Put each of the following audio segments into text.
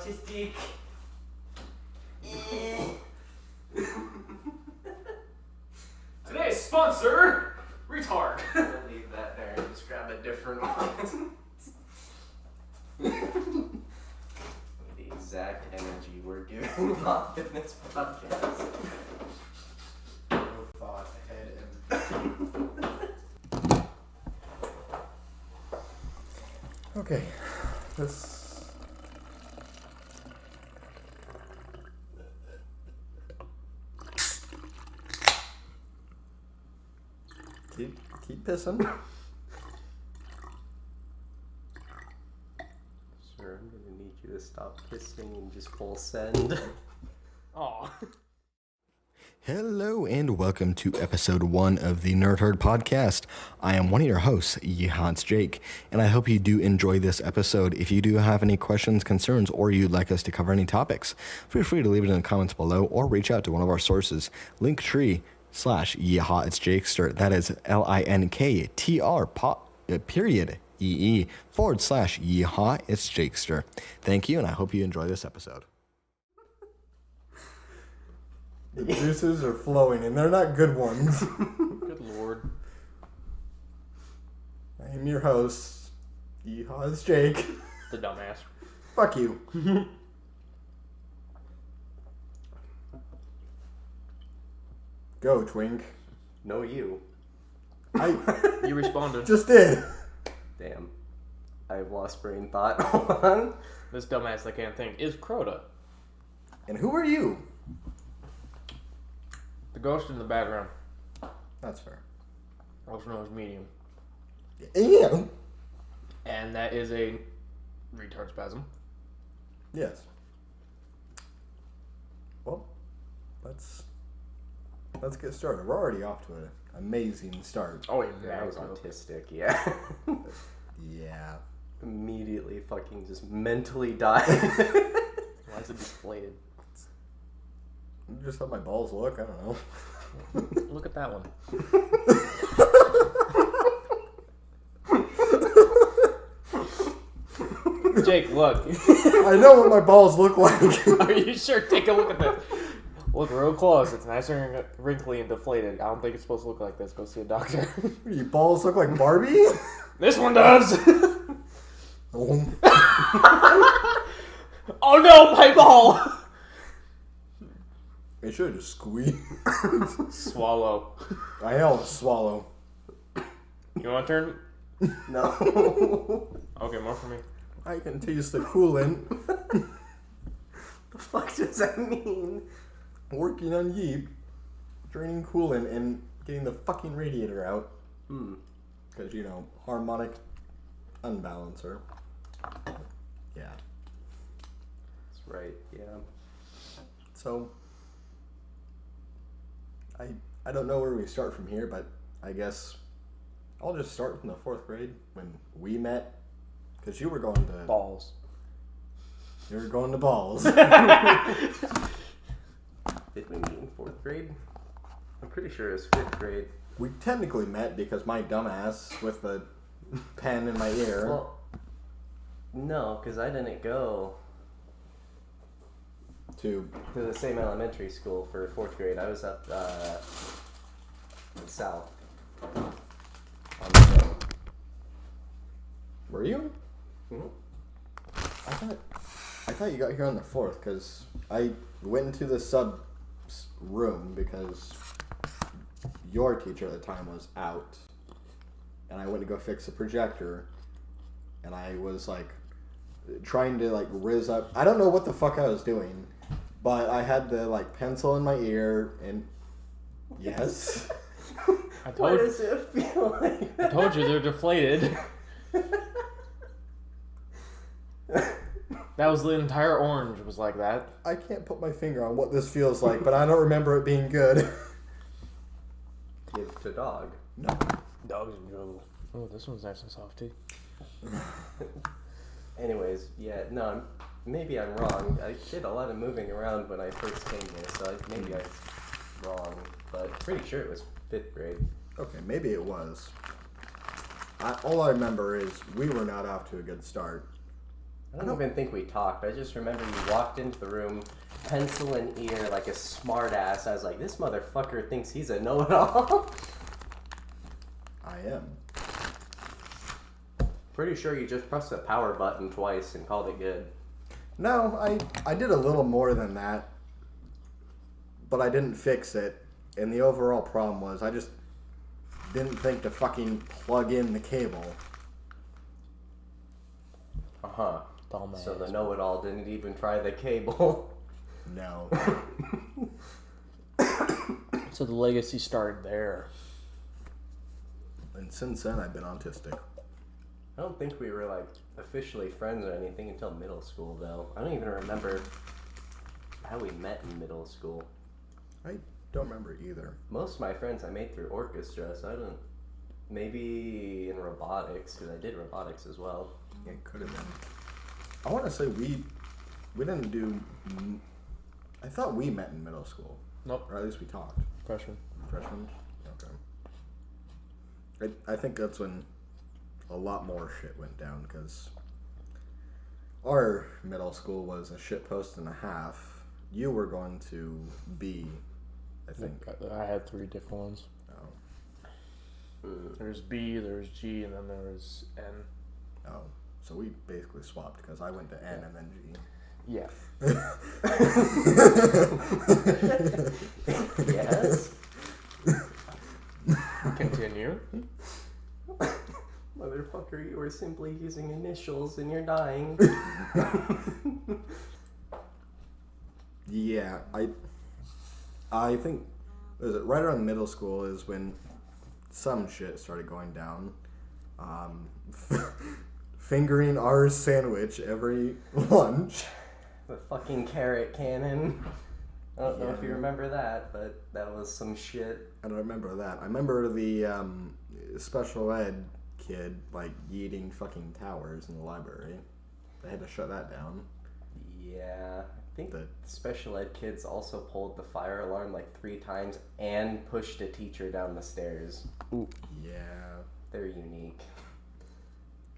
autistic. Today's sponsor, retard. I'm gonna leave that there and just grab a different one. The exact energy we're giving off in this podcast. No thought ahead and... Okay, this... Keep pissing. Sir, I'm gonna need you to stop kissing and just full send. Aw. Hello and welcome to episode 1 of the NerdHerd Podcast. I am one of your hosts, It's Jake, and I hope you do enjoy this episode. If you do have any questions, concerns, or you'd like us to cover any topics, feel free to leave it in the comments below or reach out to one of our sources. Linktree/It's That is linktr.ee/It's Jakester. Thank you, and I hope you enjoy this episode. The juices are flowing, and they're not good ones. Good lord. I am your host, It's Jake. The dumbass. Fuck you. Go, Twink. No, you. You responded. Just did. Damn. I've lost brain thought. Hold on. This dumbass that can't think is Crota. And who are you? The ghost in the background. That's fair. Also known as Medium. Yeah. And that is a retard spasm. Yes. Well, let's get started. We're already off to an amazing start. Oh, yeah. I was autistic, yeah. Yeah. Immediately fucking just mentally died. Why is it deflated? Just how my balls look, I don't know. Look at that one. Jake, look. I know what my balls look like. Are you sure? Take a look at this. Look real close. It's nice and wrinkly and deflated. I don't think it's supposed to look like this. Go see a doctor. Your balls look like Barbie? This one does. Oh. Oh no, my ball. I should have just squeezed. Swallow. I know, swallow. You want to turn? No. Okay, more for me. I can taste the coolant. The fuck does that mean? Working on Yeep, draining coolant and getting the fucking radiator out. Because, harmonic unbalancer. Yeah. That's right, yeah. So, I don't know where we start from here, but I guess I'll just start from the 4th grade when we met. Because you were going to... Balls. You were going to balls. Did we meet in 4th grade? I'm pretty sure it was 5th grade. We technically met because my dumbass with the pen in my ear. Well, no, because I didn't go to the same elementary school for 4th grade. I was up south. On the hill. Were you? Mm-hmm. I thought you got here on the 4th because I went into the sub room because your teacher at the time was out, and I went to go fix the projector, and I was trying to riz up. I don't know what the fuck I was doing, but I had the pencil in my ear and yes. What does it feel like? I told you they're deflated. That was the entire orange was like that. I can't put my finger on what this feels like, but I don't remember it being good. Give to dog. No. Dogs enjoyable. Oh, this one's nice and soft too. Anyways, yeah, no, maybe I'm wrong. I did a lot of moving around when I first came here, so maybe I'm wrong, but pretty sure it was 5th grade. Okay, maybe it was. All I remember is we were not off to a good start. I don't even think we talked. I just remember you walked into the room, pencil in ear, like a smart ass. I was like, this motherfucker thinks he's a know-it-all. I am. Pretty sure you just pressed the power button twice and called it good. No, I did a little more than that, but I didn't fix it. And the overall problem was I just didn't think to fucking plug in the cable. Uh-huh. Dumbass. So the know-it-all didn't even try the cable. No. So the legacy started there. And since then, I've been autistic. I don't think we were, like, officially friends or anything until middle school, though. I don't even remember how we met in middle school. I don't remember either. Most of my friends I made through orchestra, so I don't... Maybe in robotics, because I did robotics as well. Yeah, it could have been. I want to say we didn't do... I thought we met in middle school. Nope. Or at least we talked. Freshman. Freshman? Okay. I think that's when a lot more shit went down, because our middle school was a shitpost and a half. You were going to B, I think. I had 3 different ones. Oh. There's B, there's G, and then there was N. Oh. So we basically swapped, because I went to N and then G. Yeah. Yes? Continue. Motherfucker, you were simply using initials and you're dying. Yeah, I think was it right around middle school is when some shit started going down. Fingering our sandwich every lunch. The fucking carrot cannon. I don't know if you remember that, but that was some shit. I don't remember that. I remember the special ed kid like yeeting fucking towers in the library. They had to shut that down. Yeah, I think the special ed kids also pulled the fire alarm like 3 times and pushed a teacher down the stairs. Ooh. Yeah. They're unique.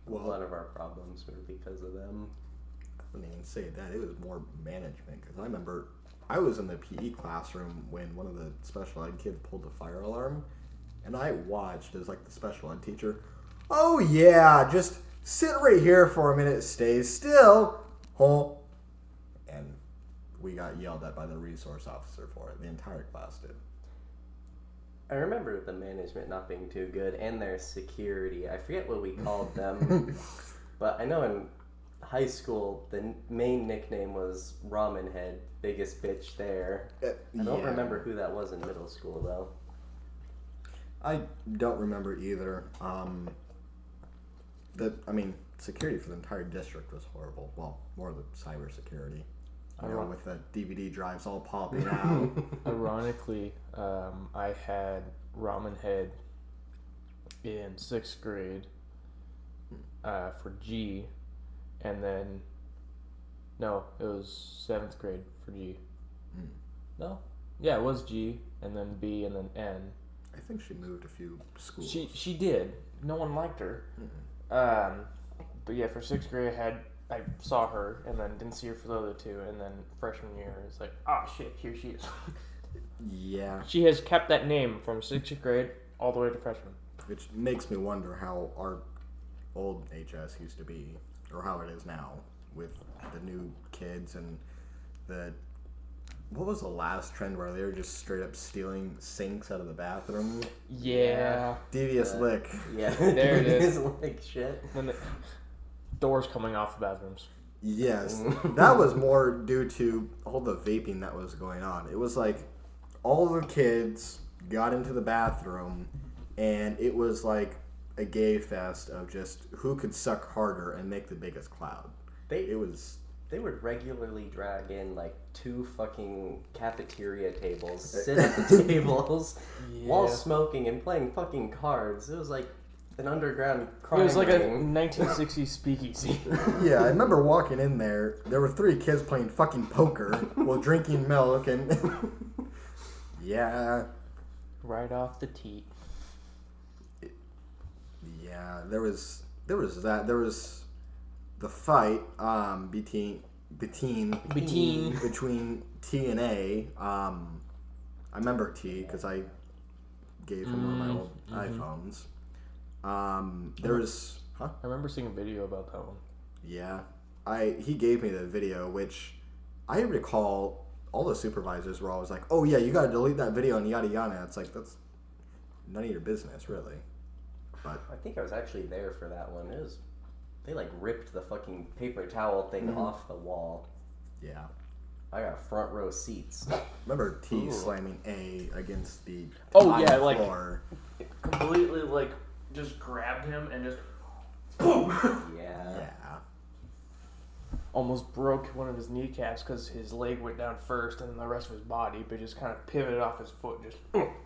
Well, a lot of our problems were because of them. I wouldn't even say that. It was more management, because I remember I was in the PE classroom when one of the special ed kids pulled the fire alarm, and I watched as like the special ed teacher, oh yeah, just sit right here for a minute, stay still, huh? And we got yelled at by the resource officer for it. The entire class did. I remember the management not being too good and their security. I forget what we called them, but I know in high school the main nickname was Ramen Head, biggest bitch there. I don't remember who that was in middle school though. I don't remember either. Security for the entire district was horrible. Well, more of the cyber security. With the DVD drives all popping out. Ironically, I had Ramen Head in 6th grade for G, and then no, it was 7th grade for G. No, yeah, it was G, and then B, and then N. I think she moved a few schools. She did. No one liked her. But yeah, for 6th grade, I saw her, and then didn't see her for the other 2, and then freshman year, it's like, oh shit, here she is. Yeah. She has kept that name from 6th grade all the way to freshman. Which makes me wonder how our old HS used to be, or how it is now, with the new kids and the... What was the last trend where they were just straight up stealing sinks out of the bathroom? Yeah. Devious lick. Yeah, There it is. Like shit. Then the doors coming off the bathrooms. Yes. That was more due to all the vaping that was going on. It was like all the kids got into the bathroom and it was like a gay fest of just who could suck harder and make the biggest cloud. They would regularly drag in like 2 fucking cafeteria tables, sit at the tables while smoking and playing fucking cards. It was like an underground crime It was like ring. a 1960s speakeasy. Yeah, I remember walking in there. There were 3 kids playing fucking poker while drinking milk and... Yeah. Right off the teat. Yeah, there was that. There was the fight between T and A. I remember T because I gave him one of my old iPhones. There was, I remember seeing a video about that one. Yeah, he gave me the video, which I recall all the supervisors were always like, "Oh yeah, you gotta delete that video and yada yada." It's like that's none of your business, really. But I think I was actually there for that one. They like ripped the fucking paper towel thing off the wall. Yeah. I got front row seats. Remember T slamming A against the floor. Completely like just grabbed him and just boom. Yeah. Almost broke one of his kneecaps because his leg went down first and then the rest of his body, but just kind of pivoted off his foot. Just.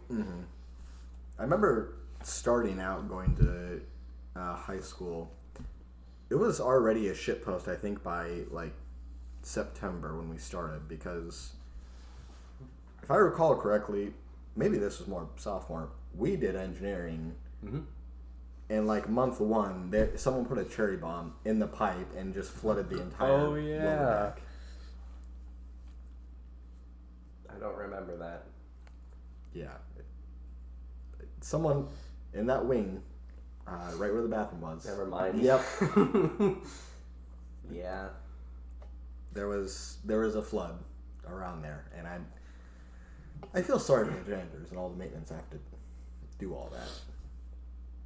I remember starting out going to high school. It was already a shitpost, I think, by like September when we started, because if I recall correctly, maybe this was more sophomore, we did engineering. And like month one, someone put a cherry bomb in the pipe and just flooded the entire lower deck. I don't remember that. Yeah. Someone in that wing, right where the bathroom was. Never mind. Yep. Yeah. There was a flood around there, and I feel sorry for the janitors and all the maintenance have to do all that.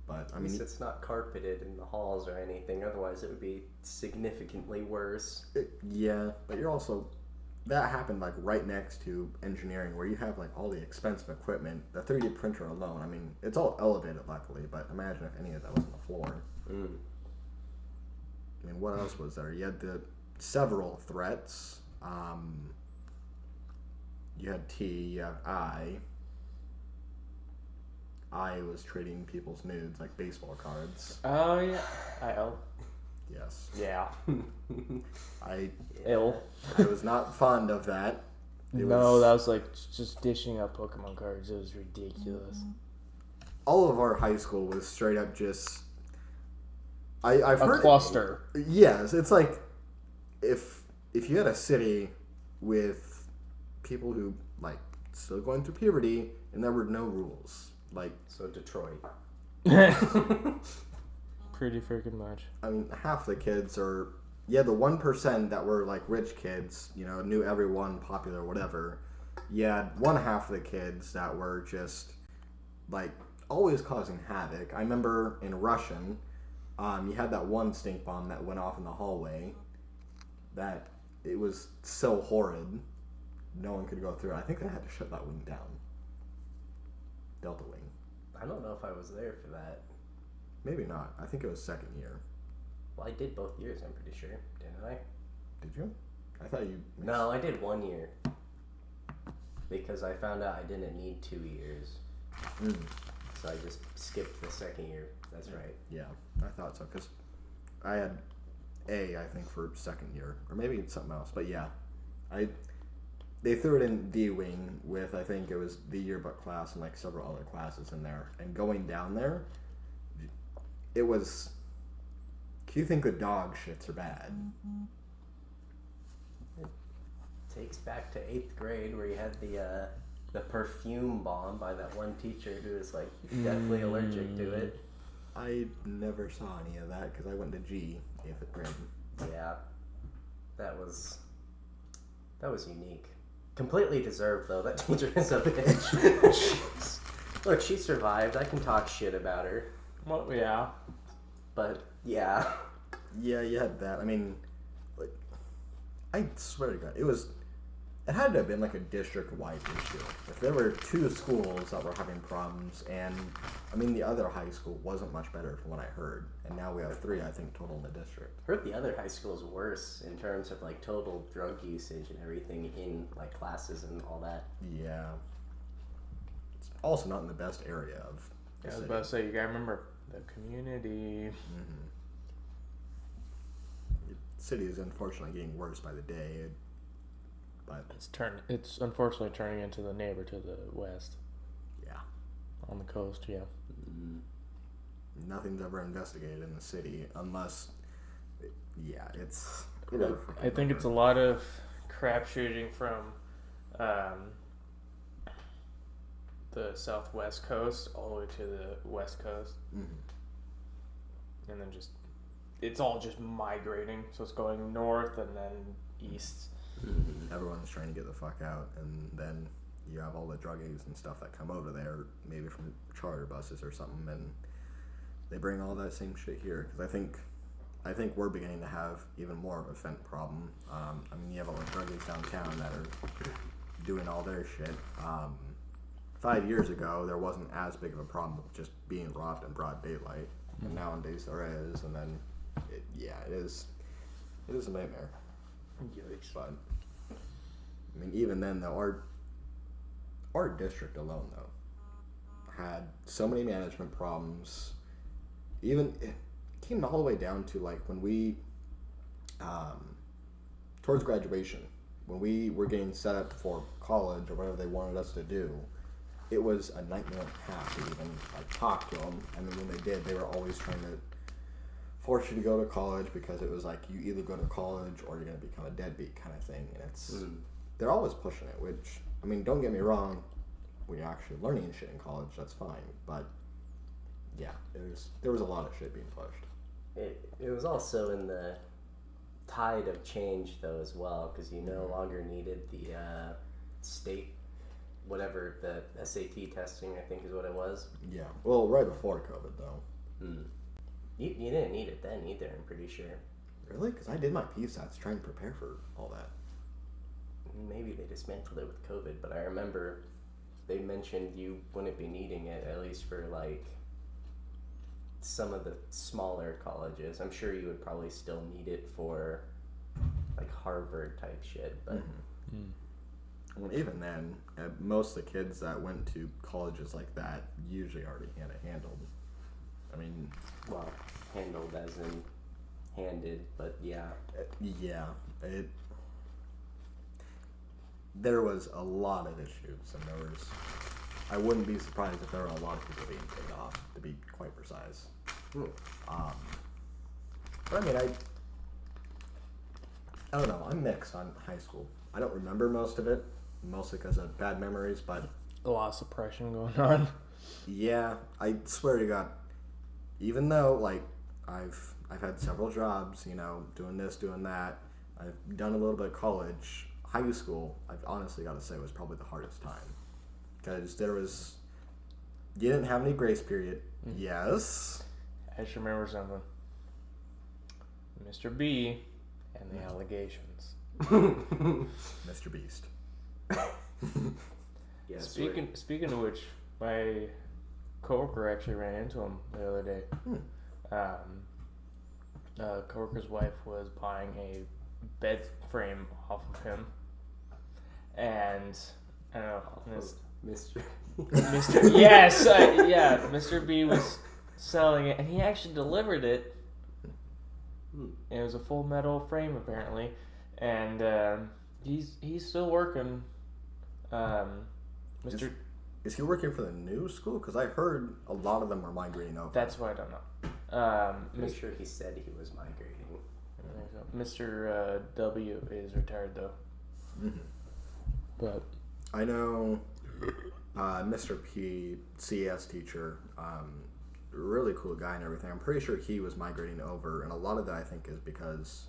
But I mean, it's not carpeted in the halls or anything. Otherwise, it would be significantly worse. Yeah, but you're also that happened like right next to engineering, where you have like all the expensive equipment. The 3D printer alone. I mean, it's all elevated, luckily. But imagine if any of that was on the floor. I mean, what else was there? You had the several threats. You had T. You have I. I was trading people's nudes like baseball cards. Oh yeah, I-L. Yes. Yeah. I was not fond of that. That was like just dishing out Pokemon cards. It was ridiculous. All of our high school was straight up just. I've heard a cluster. Yes, it's like if you had a city with people who like still going through puberty and there were no rules. Like, so Detroit. Pretty freaking much. I mean, half the kids are, the 1% that were like rich kids, knew everyone, popular, whatever. You had one half of the kids that were just like always causing havoc. I remember in Russian, you had that one stink bomb that went off in the hallway. That it was so horrid, no one could go through it. I think they had to shut that wing down. Delta Wing. I don't know if I was there for that. Maybe not. I think it was second year. Well, I did both years, I'm pretty sure. Didn't I? Did you? I thought you... No, I did 1 year. Because I found out I didn't need 2 years. So I just skipped the second year. That's right. Yeah, I thought so. Because I had A, I think, for second year. Or maybe it's something else. But yeah, they threw it in D wing with, I think it was the yearbook class and like several other classes in there. And going down there, it was. You think the dog shits are bad? It takes back to 8th grade where you had the perfume bomb by that one teacher who was like deathly allergic to it. I never saw any of that because I went to G 8th grade. Yeah, that was unique. Completely deserved, though. That teacher is a bitch. Look, she survived. I can talk shit about her. Well, yeah. But, yeah. Yeah, you had that. I mean, like, I swear to God, it had to have been like a district-wide issue. If there were 2 schools that were having problems, and, I mean, the other high school wasn't much better from what I heard, and now we have 3, I think, total in the district. I heard the other high school is worse in terms of, like, total drug usage and everything in, like, classes and all that. Yeah. It's also not in the best area of the I was city. about to say, you gotta remember the community. The city is unfortunately getting worse by the day. But It's unfortunately turning into the neighbor to the west. Yeah. On the coast, yeah. Nothing's ever investigated in the city unless Yeah, it's. I think it's a lot of crap shooting from the southwest coast all the way to the west coast. And then it's all just migrating. So it's going north and then east. Everyone's trying to get the fuck out, and then you have all the druggies and stuff that come over there, maybe from charter buses or something, and they bring all that same shit here. Because I think we're beginning to have even more of a fent problem. I mean, you have all the druggies downtown that are doing all their shit. 5 years ago, there wasn't as big of a problem with just being robbed in broad daylight, and nowadays there is. And then, it is a nightmare. Yikes. But I mean, even then, though, our district alone, though, had so many management problems. Even it came all the way down to like when we, towards graduation, when we were getting set up for college or whatever they wanted us to do, it was a nightmare and a half to even like talk to them. And then when they did, they were always trying to force you to go to college because it was like you either go to college or you're going to become a deadbeat kind of thing. And it's they're always pushing it, which, I mean, don't get me wrong, when you're actually learning shit in college, that's fine. But yeah, there was a lot of shit being pushed. It was also in the tide of change though as well, because you no longer needed the state, whatever, the SAT testing, I think is what it was. Yeah, well, right before COVID though. You didn't need it then either, I'm pretty sure. Really? Because I did my PSATs trying to prepare for all that. Maybe they dismantled it with COVID, but I remember they mentioned you wouldn't be needing it, at least for like some of the smaller colleges. I'm sure you would probably still need it for like Harvard type shit, but Well, even then, most of the kids that went to colleges like that usually already had it handled. I mean, well, handled as in handed, but yeah. There was a lot of issues, and I wouldn't be surprised if there were a lot of people being paid off, to be quite precise. But I mean, I don't know, I'm mixed on high school. I don't remember most of it, mostly because of bad memories, but A lot of suppression going on. yeah, I swear to God, even though, like, I've had several jobs, you know, doing this, doing that, I've done a little bit of college, high school, I've honestly got to say, was probably the hardest time. Because you didn't have any grace period. Yes. I just remember something. Mr. B and the allegations. Mr. Beast. Yes. Speaking of which, my coworker actually ran into him the other day. Coworker's wife was buying a bed frame off of him, and I don't know, Mr. Yes, Mr. B was selling it, and he actually delivered it. And it was a full metal frame apparently, and he's still working. Mr. Is he working for the new school? Because I heard a lot of them are migrating over. That's what I don't know. Pretty sure he said he was migrating. Mr. W is retired though. But I know Mr. P, CS teacher, really cool guy and everything. I'm pretty sure he was migrating over, and a lot of that I think is because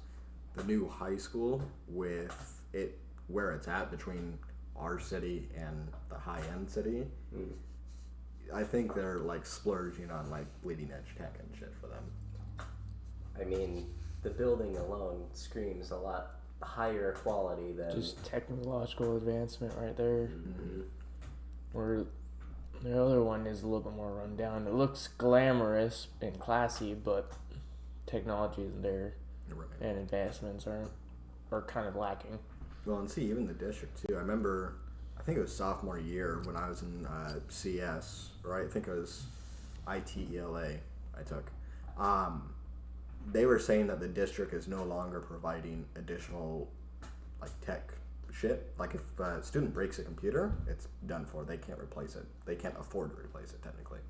the new high school, with it where it's at between our city and the high-end city, I think they're like splurging on like bleeding edge tech and shit for them. I mean, the building alone screams a lot higher quality than just technological advancement right there. Where the other one is a little bit more run down. It looks glamorous and classy, but technology isn't there, and advancements are kind of lacking. Well, and see, even the district too. I remember, I think it was sophomore year when I was in CS, or I think it was ITELA I took. They were saying that the district is no longer providing additional like tech shit. Like if a student breaks a computer, it's done for. They can't replace it. They can't afford to replace it technically,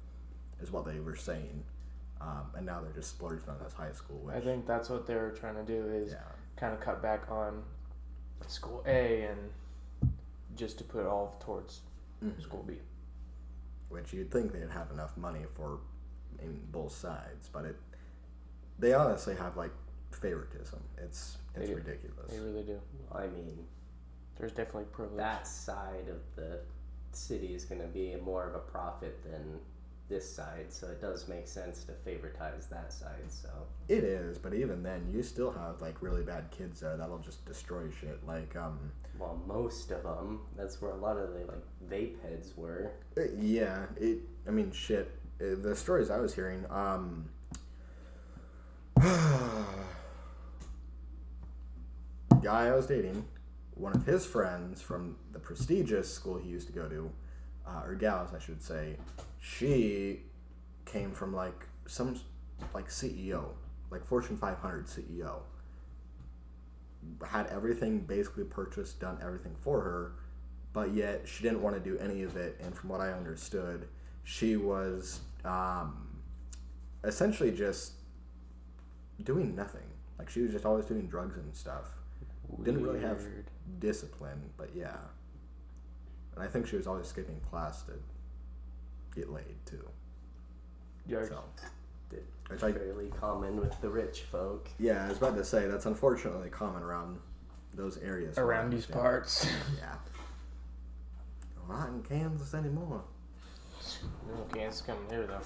is what they were saying. and now they're just splurging on this high school. Which, I think that's what they're trying to do is kind of cut back on school A and just to put it all towards school B. Which you'd think they'd have enough money for in both sides, but they honestly have like favoritism. It's ridiculous. They really do. I mean, there's definitely privilege. That side of the city is going to be more of a profit than this side, so it does make sense to favoritize that side. So it is, but even then, you still have like really bad kids there that'll just destroy shit. Like, well, most of them. That's where a lot of the like vape heads were. Yeah, I mean, shit. The stories I was hearing, guy I was dating, one of his friends from the prestigious school he used to go to, or gals, I should say, she came from like some like CEO, like Fortune 500 CEO. Had everything basically purchased, done everything for her, but yet she didn't want to do any of it. And from what I understood, she was essentially just doing nothing. Like she was just always doing drugs and stuff. Weird. Didn't really have discipline, but yeah. And I think she was always skipping class to get laid too. Yikes. So, It's fairly common with the rich folk. Yeah, I was about to say that's unfortunately common around those areas. Around these parts. Yeah. Not in Kansas anymore. No, Kansas coming here though.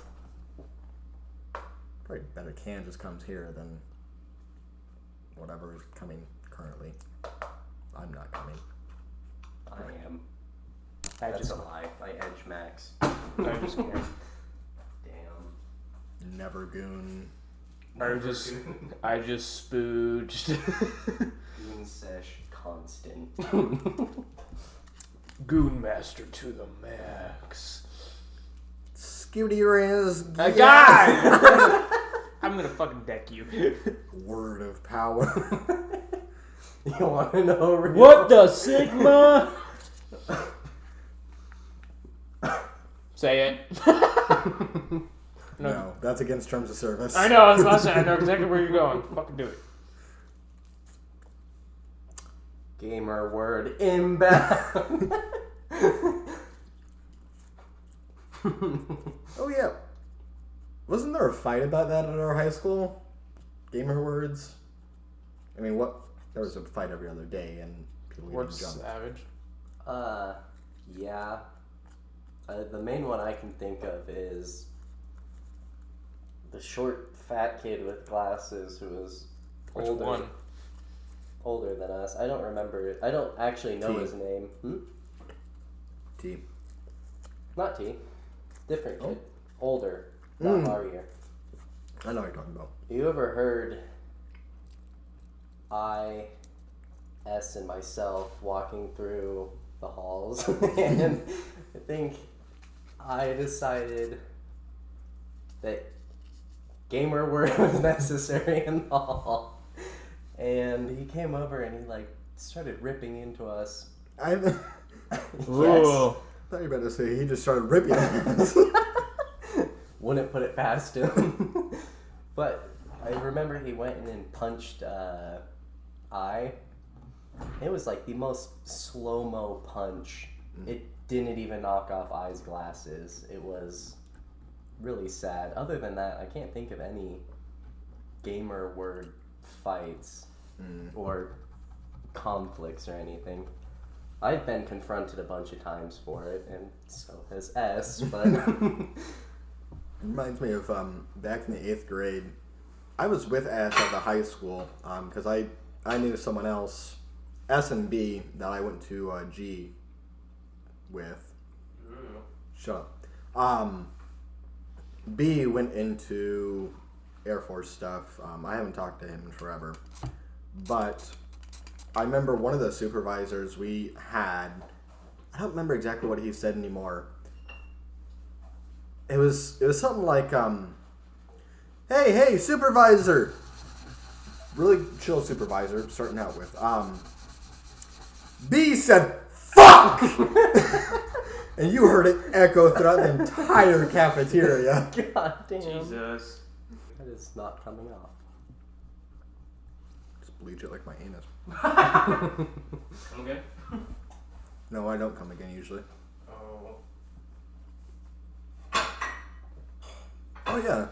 Probably better Kansas comes here than whatever is coming currently. I'm not coming. I am. That's That's a lie. I edge Max. I just can't. Damn. Never goon. I just spooged. Goon sesh constant. Goon master to the max. Scooty Riz. A guy! I'm gonna fucking deck you. Word of power. You want to know? What the Sigma? Say it. No, that's against terms of service. I know, I was about to say, I know exactly where you're going. Fucking do it. Gamer word inbound. Oh yeah. Wasn't there a fight about that at our high school? Gamer words? I mean, there was a fight every other day and people getting What's jumped. savage? Yeah. The main one I can think of is the short, fat kid with glasses who was Which one? older than us. I don't remember it. I don't actually know T. his name. T. Not T. Different kid. Oh. Older. Not our year. I know what you're talking about. You ever heard S and myself walking through the halls? And I think I decided that gamer word was necessary in the hall. And he came over and he like started ripping into us. Yes. Yes. I thought you were about to say he just started ripping us. Wouldn't put it past him. But I remember he went in and punched I. It was like the most slow-mo punch. It didn't even knock off I's glasses. It was really sad. Other than that, I can't think of any gamer word fights or conflicts or anything. I've been confronted a bunch of times for it, and so has S, but... Reminds me of back in the 8th grade. I was with S at the high school because I knew someone else, S and B, that I went to G with. Shut up. B went into Air Force stuff. I haven't talked to him in forever. But I remember one of the supervisors we had, I don't remember exactly what he said anymore. It was something like, hey, supervisor. Really chill supervisor, starting out with. B said, fuck! And you heard it echo throughout the entire cafeteria. God damn. Jesus. That is not coming off. Just bleach it like my anus. Okay. No, I don't come again usually. Oh. Oh yeah.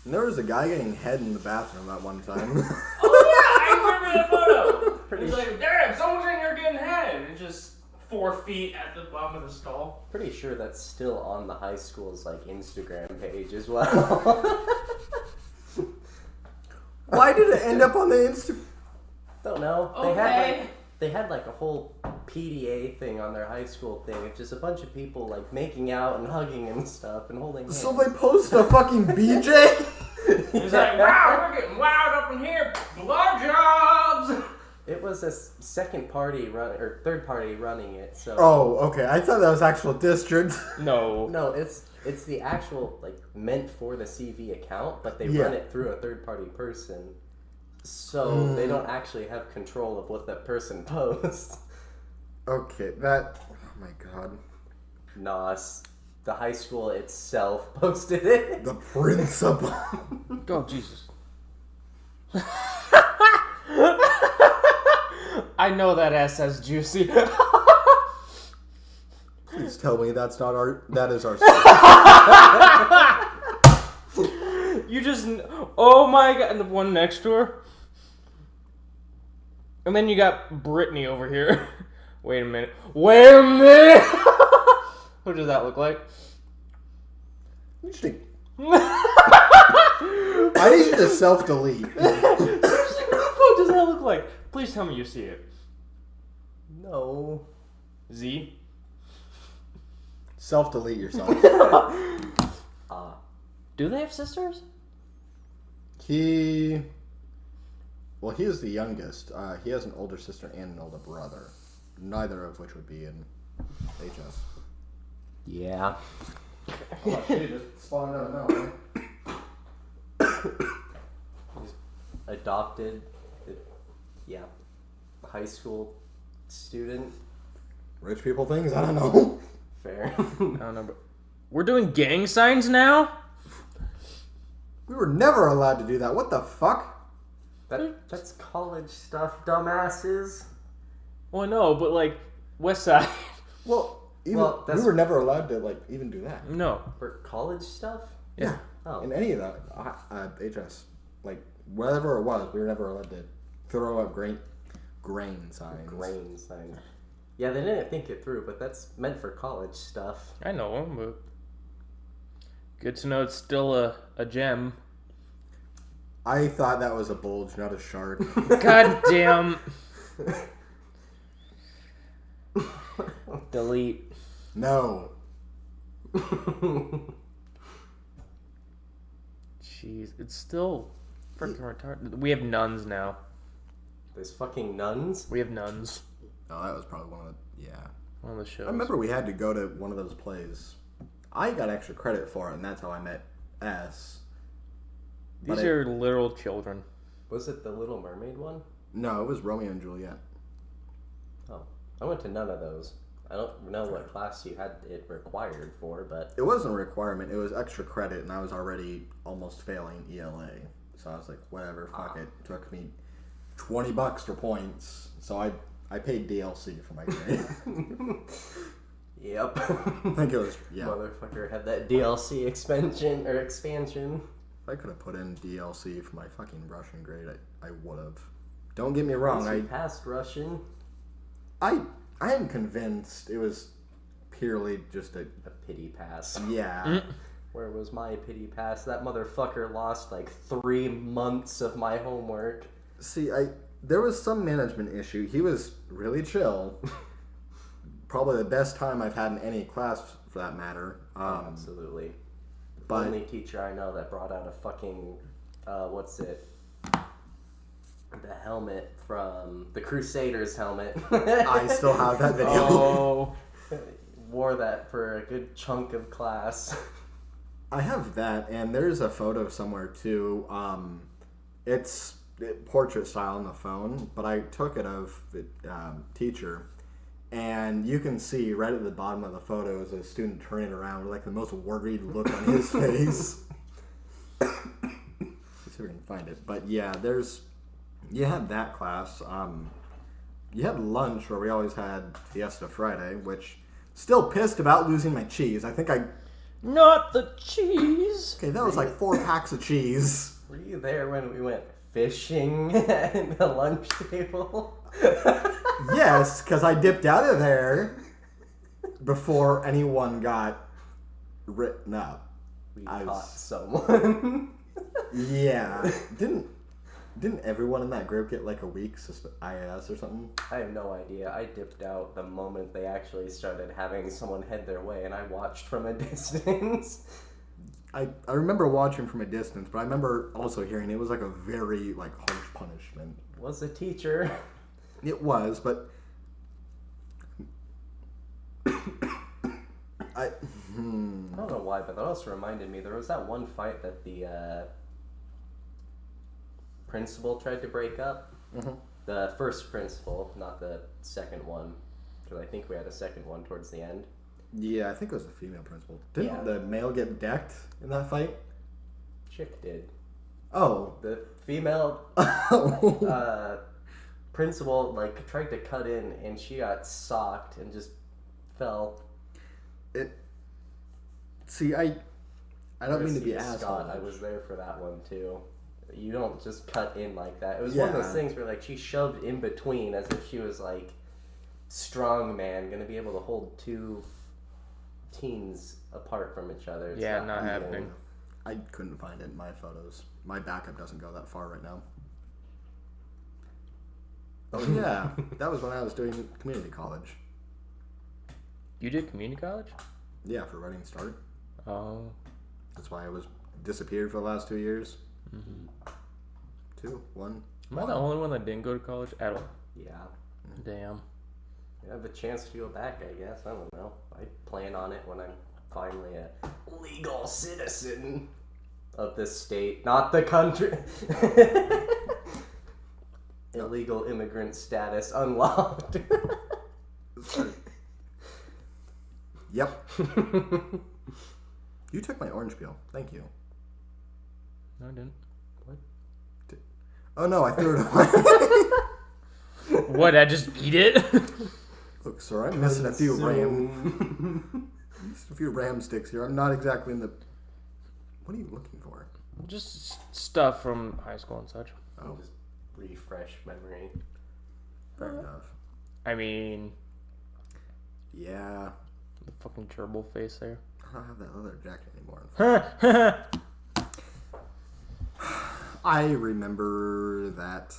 And there was a guy getting head in the bathroom at one time. Oh yeah, I remember that photo. Pretty He's like, damn, someone's in here getting head. And it's just 4 feet at the bottom of the stall. Pretty sure that's still on the high school's like Instagram page as well. Why did it end up on the Insta? Don't know. Okay. They had like a whole PDA thing on their high school thing. It's just a bunch of people like making out and hugging and stuff and holding hands. So they post a fucking BJ? He's like, wow, we're getting wild up in here. Blowjobs. It was a second party or third party running it. So Oh, okay. I thought that was actual district. No. no, it's the actual like meant for the CV account, but they Yeah. run it through a third party person. So they don't actually have control of what that person posts. Okay, that... Oh my god. Nos. The high school itself posted it. The principal. Oh, Jesus. I know that ass says juicy. Please tell me that's not our... That is our... You just... Oh my god. And the one next to her. And then you got Brittany over here. Wait a minute. Wait a minute! What does that look like? Interesting. I need you to self-delete. Seriously, what does that look like? Please tell me you see it. No. Z? Self-delete yourself. Do they have sisters? Well, he is the youngest. He has an older sister and an older brother. Neither of which would be in HS. Yeah. Oh, shit, just spawned out now, He's adopted. Yeah. High school student. Rich people things? I don't know. Fair. I don't know, but we're doing gang signs now? We were never allowed to do that. What the fuck? That's college stuff, dumbasses. Well, I know, but like, West Side. Well, we were never allowed to, like, even do that. No. For college stuff? Yeah. Oh. In any of that, HS, like, whatever it was, we were never allowed to throw up grain signs. Grain signs. Yeah, they didn't think it through, but that's meant for college stuff. I know, but good to know it's still a gem. I thought that was a bulge, not a shark. God damn. Delete. No. Jeez, it's still freaking retarded. We have nuns now. There's fucking nuns? We have nuns. Oh, that was probably one of the... Yeah. One of the shows. I remember we had to go to one of those plays. I got extra credit for it, and that's how I met S. These are literal children. Was it the Little Mermaid one? No, it was Romeo and Juliet. Oh. I went to none of those. I don't know what class you had it required for, but... It wasn't a requirement. It was extra credit, and I was already almost failing ELA. So I was like, whatever, fuck it. It took me $20 for points. So I paid DLC for my grade. Yep. I think it was, yeah. Motherfucker had that DLC expansion. If I could have put in DLC for my fucking Russian grade, I would have. Don't get me wrong. I passed Russian. I am convinced it was purely just a pity pass. Yeah. Where was my pity pass? That motherfucker lost like 3 months of my homework. See, there was some management issue. He was really chill. Probably the best time I've had in any class, for that matter. Absolutely. The only teacher I know that brought out a fucking, what's it? The helmet from the Crusaders helmet. I still have that video. Oh. Wore that for a good chunk of class. I have that, and there's a photo somewhere too. It's portrait style on the phone, but I took it of the teacher, and you can see right at the bottom of the photo is a student turning around with like the most worried look on his face. we can find it. But yeah, you had that class. You had lunch where we always had Fiesta Friday, which still pissed about losing my cheese. I think Not the cheese. Okay, that was like 4 packs of cheese. Were you there when we went fishing at the lunch table? Yes, because I dipped out of there before anyone got written up. We caught someone. Yeah. Didn't everyone in that group get like a week's IAS or something? I have no idea. I dipped out the moment they actually started having someone head their way, and I watched from a distance. I remember watching from a distance, but I remember also hearing it was like a very like harsh punishment. Was a teacher. It was, but I don't know why, but that also reminded me, there was that one fight that the principal tried to break up. Mm-hmm. The first principal, not the second one, because I think we had a second one towards the end. Yeah, I think it was the female principal. Didn't the male get decked in that fight? Chick did. Oh. The female principal like tried to cut in, and she got socked and just fell. I don't mean to be asshole. I was there for that one too. You don't just cut in like that. It was one of those things where like she shoved in between as if she was like strong man, gonna be able to hold 2 teens apart from each other. It's not happening. I couldn't find it in my photos. My backup doesn't go that far right now. Oh yeah, that was when I was doing community college. You did community college? Yeah, for Running Start. Oh. That's why I was disappeared for the last 2 years. Mm-hmm. 2, 1. Am I the only one that didn't go to college at all? Yeah. Damn. I have a chance to go back, I guess. I don't know. I plan on it when I'm finally a legal citizen of this state, not the country. Illegal immigrant status unlocked. Yep. You took my orange peel. Thank you. No, I didn't. What? Oh no, I threw it away. What? I just eat it? Look, sir, I'm missing a few ram sticks here. I'm not exactly in the. What are you looking for? Just stuff from high school and such. Oh, just refresh memory. Fair enough. I mean, yeah. The fucking gerbil face there. I don't have that leather jacket anymore. I remember that.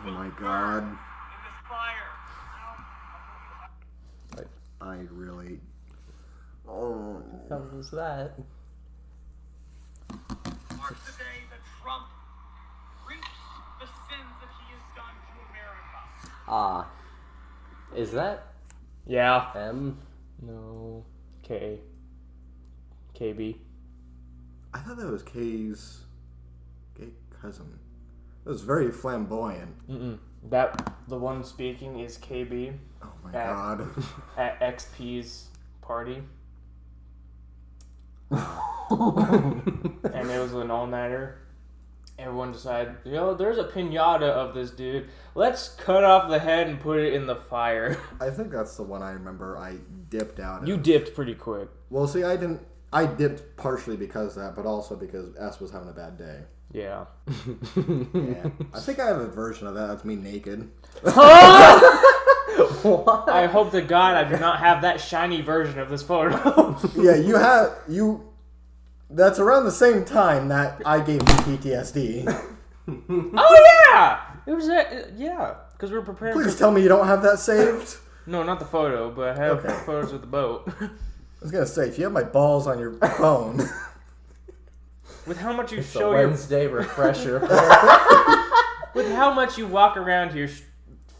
Oh my god. I really. Oh. How was that? Mark the day that Trump reaps the sins that he has done to America. Ah. Is that Yeah. M? No. K. KB. I thought that was Kay's gay cousin. It was very flamboyant. The one speaking is KB. Oh my god. At XP's party. And it was an all-nighter. Everyone decided, there's a piñata of this dude. Let's cut off the head and put it in the fire. I think that's the one I remember I dipped out of. You dipped pretty quick. Well, see, I didn't. I dipped partially because of that, but also because S was having a bad day. Yeah. Yeah. I think I have a version of that. That's me naked. What? I hope to God I do not have that shiny version of this photo. Yeah, you. That's around the same time that I gave you PTSD. Oh yeah, it was yeah, because we were preparing. Please tell me you don't have that saved. No, not the photo, but I have photos of the boat. I was gonna say, if you have my balls on your phone. With how much you It's show a Wednesday refresher. With how much you walk around here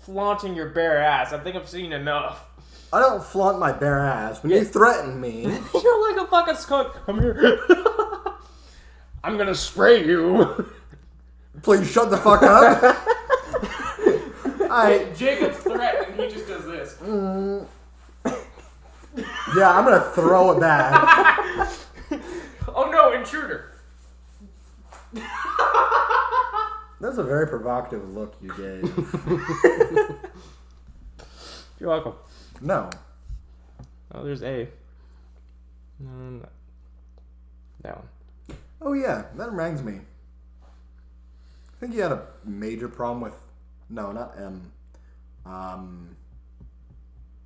flaunting your bare ass, I think I've seen enough. I don't flaunt my bare ass. When you threaten me. You're like a fucking skunk. Come here. I'm gonna spray you. Please shut the fuck up. Jacob's threatening, he just does this. Yeah, I'm gonna throw it back. Oh no, intruder! That's a very provocative look you gave. You're welcome. No. Oh, there's A. No. That one. Oh yeah, that reminds me. I think you had a major problem with... No, not M.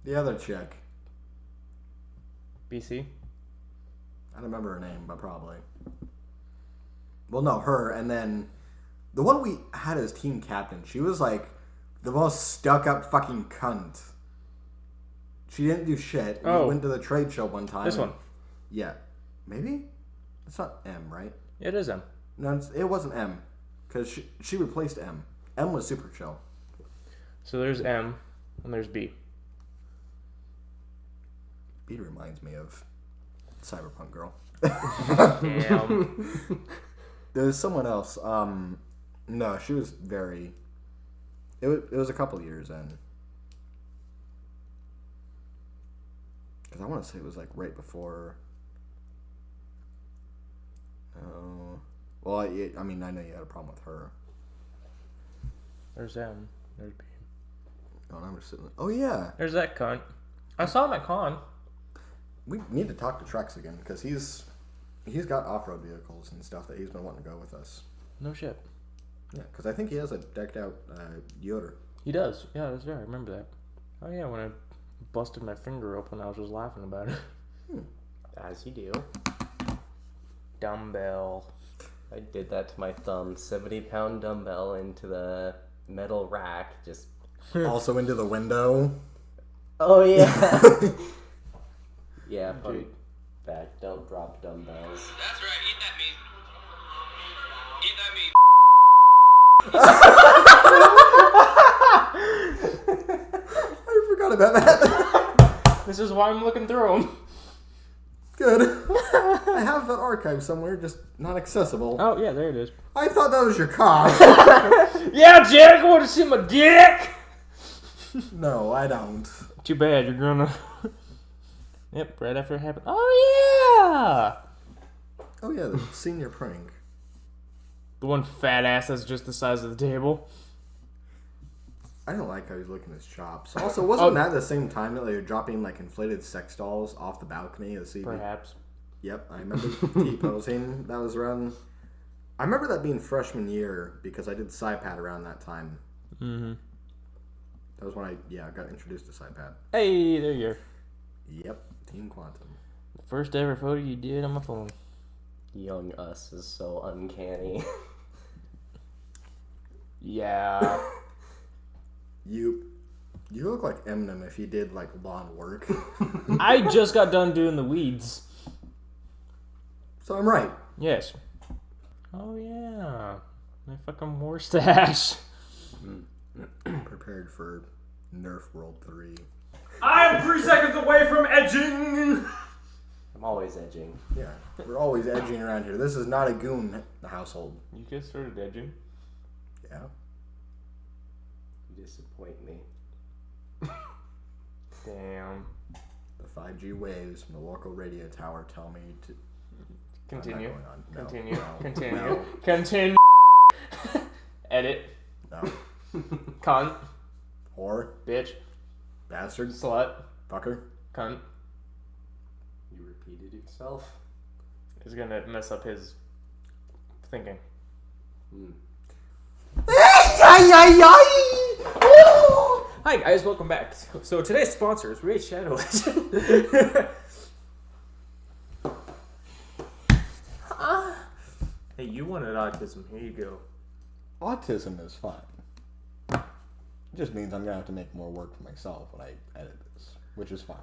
The other chick. BC? I don't remember her name, but probably. Well, no, her, and then... The one we had as team captain, she was like the most stuck-up fucking cunt. She didn't do shit. We went to the trade show one time. This one. Yeah. Maybe? It's not M, right? It is M. No, it wasn't M. Because she replaced M. M was super chill. So there's M, and there's B. B reminds me of Cyberpunk Girl. Damn. There's someone else. No, she was very... It was a couple years in. Because I want to say it was like right before... Well, I mean, I know you had a problem with her. There's M. There's B. Oh, and I'm just sitting... Oh, yeah. There's that cunt. I saw him at con. We need to talk to Trex again, because he's got off-road vehicles and stuff that he's been wanting to go with us. No shit. Yeah, because I think he has a decked-out Yoder. He does. Yeah, that's right. I remember that. Oh, yeah, when I busted my finger open, I was just laughing about it. As you do. Dumbbell. I did that to my thumb. 70-pound dumbbell into the metal rack. Just... Also into the window. Oh, yeah. Yeah, fun fact. Don't drop dumbbells. That's right, eat that meat. Eat that meat. I forgot about that. This is why I'm looking through them. Good. I have that archive somewhere, just not accessible. Oh, yeah, there it is. I thought that was your cock. Yeah, Jack, want to see my dick? No, I don't. Too bad, you're gonna... Yep, right after it happened. Oh, yeah! Oh yeah, the senior prank. The one fat ass that's just the size of the table. I don't like how he's licking his chops. Also, wasn't that the same time that they were dropping like inflated sex dolls off the balcony of the CB? Perhaps. Yep, I remember T-posing. That was around... I remember that being freshman year because I did SciPad around that time. Mm-hmm. That was when I got introduced to SciPad. Hey, there you are. Yep, Team Quantum. The first ever photo you did on my phone. Young us is so uncanny. Yeah. You look like Eminem if he did like lawn work. I just got done doing the weeds. So I'm right. Yes. Oh, yeah. My fucking war stash. Prepared for Nerf World 3. I'm 3 seconds away from edging! I'm always edging. Yeah, we're always edging around here. This is not a goon household. You guys started edging? Yeah. You disappoint me. Damn. The 5G waves from the local radio tower tell me to... Continue. I'm not going on. No, Continue. no, Continue. no, Continue. Edit. no. Cunt. Whore. Bitch. Bastard. Slut. Fucker. Cunt. You repeated yourself. Is gonna mess up his thinking. Hi guys, welcome back. So today's sponsor is Raid Shadow Legend. Hey, you wanted autism. Here you go. Autism is fine. It just means I'm going to have to make more work for myself when I edit this, which is fine.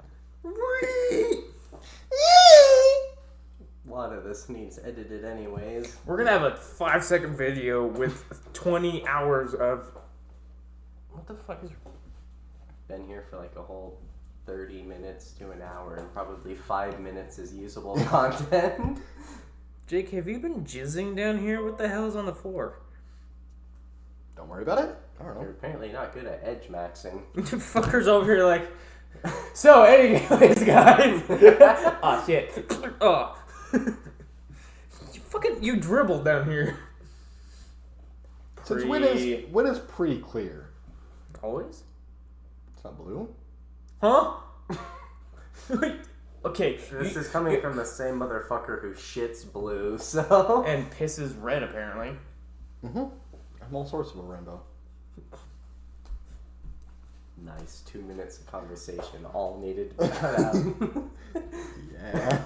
A lot of this needs edited anyways. We're gonna have a 5-second video with 20 hours of... What the fuck is... Been here for like a whole 30 minutes to an hour, and probably 5 minutes is usable content. Jake, have you been jizzing down here? What the hell's on the floor? Don't worry about it. I don't You're know. apparently not good at edge maxing. Fucker's over here like, So, anyways, guys. Oh, shit. Oh. You dribbled down here. Since when is pretty clear? Always? It's not blue? Huh? Okay. This is coming from the same motherfucker who shits blue, so... And pisses red, apparently. Mm-hmm. I'm all sorts of a rainbow. Nice. 2 minutes of conversation, all needed to be cut out. Yeah.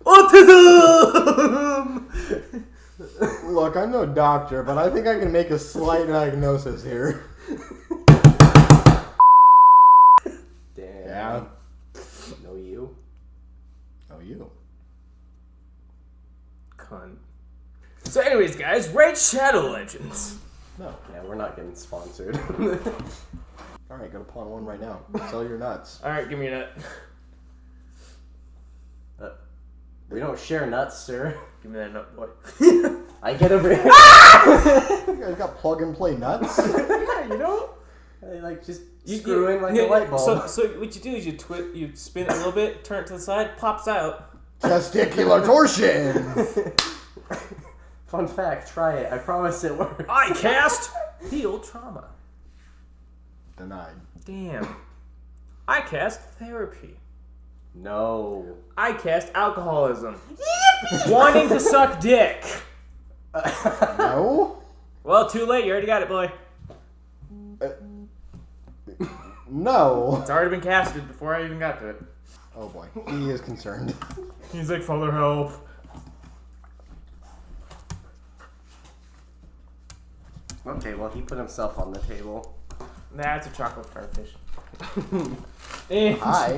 Autism! Look, I'm no doctor, but I think I can make a slight diagnosis here. Damn. Yeah. No you? Oh, you. Cunt. So, anyways, guys, rate Shadow Legends. No. Yeah, we're not getting sponsored. Alright, go to Pawn 1 right now. Sell your nuts. Alright, give me a nut. We don't share nuts, sir. Give me that nut, boy. I get over here. You guys got plug and play nuts? Yeah, you know? I like just screw in like a light bulb. So what you do is you spin it a little bit, turn it to the side, pops out. Testicular torsion! Fun fact, try it. I promise it works. I cast heal trauma. Denied. Damn. I cast therapy. No. I cast alcoholism. Wanting to suck dick. No? Well, too late. You already got it, boy. No. It's already been casted before I even got to it. Oh boy. He is concerned. He's like, Father, help. Okay, well, he put himself on the table. That's a chocolate starfish. Hi.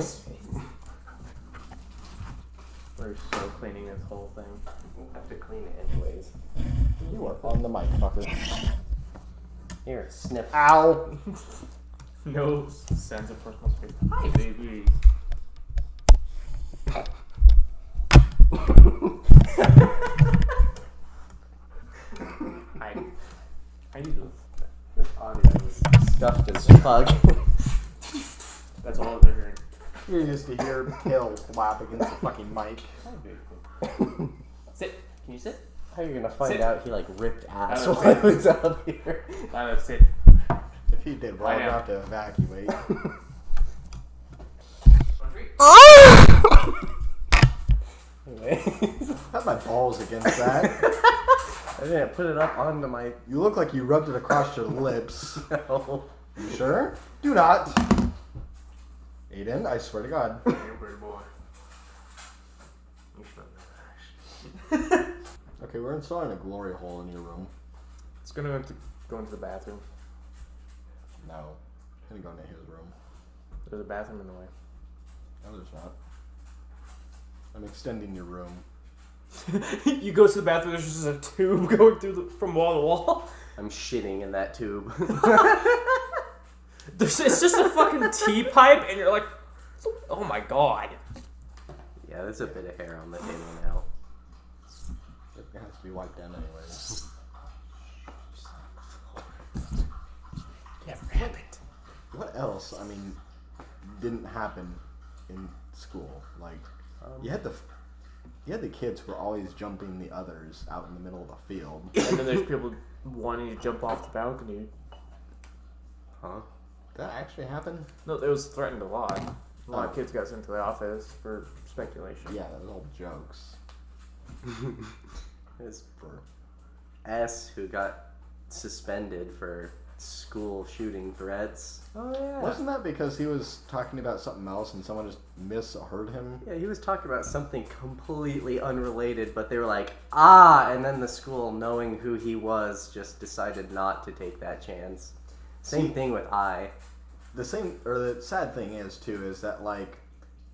We're so cleaning this whole thing. We'll have to clean it anyways. You are on the mic, fucker. Here, sniff. Ow. No sense of personal space. Hi, baby. Hi. How you doing? This audio is stuffed as fuck. That's all they're hearing. You're just to hear pill flap against the fucking mic. Hi, baby. Sit. Can you sit? How are you gonna find Sit. out he like ripped ass don't while sit. he was up here? I know, sit. If he did, well, I'd have to evacuate. Anyways, I had my balls against that. I didn't put it up onto my. You look like you rubbed it across your lips. No. You sure? Do not. Aiden, I swear to God. You're a bird boy. You smell Okay, we're installing a glory hole in your room. It's gonna go into the bathroom. No. I'm gonna go into his room. There's a bathroom in the way. No, there's not. I'm extending your room. You go to the bathroom, there's just a tube going through from wall to wall. I'm shitting in that tube. It's just a fucking tea pipe, and you're like, oh my god. Yeah, there's a bit of hair on the table now. It has to be wiped down anyways. Never happened. What else, I mean, didn't happen in school? Like, you had the kids who were always jumping the others out in the middle of a field. And then there's people wanting to jump off the balcony. Huh? Did that actually happen? No, it was threatened a lot. A lot of kids got sent to the office for speculation. Yeah, that was all jokes. It's for S who got suspended for school shooting threats. Oh, yeah. Wasn't that because he was talking about something else and someone just misheard him? Yeah, he was talking about something completely unrelated, but they were like, and then the school, knowing who he was, just decided not to take that chance. Same thing with I. The sad thing is too is that like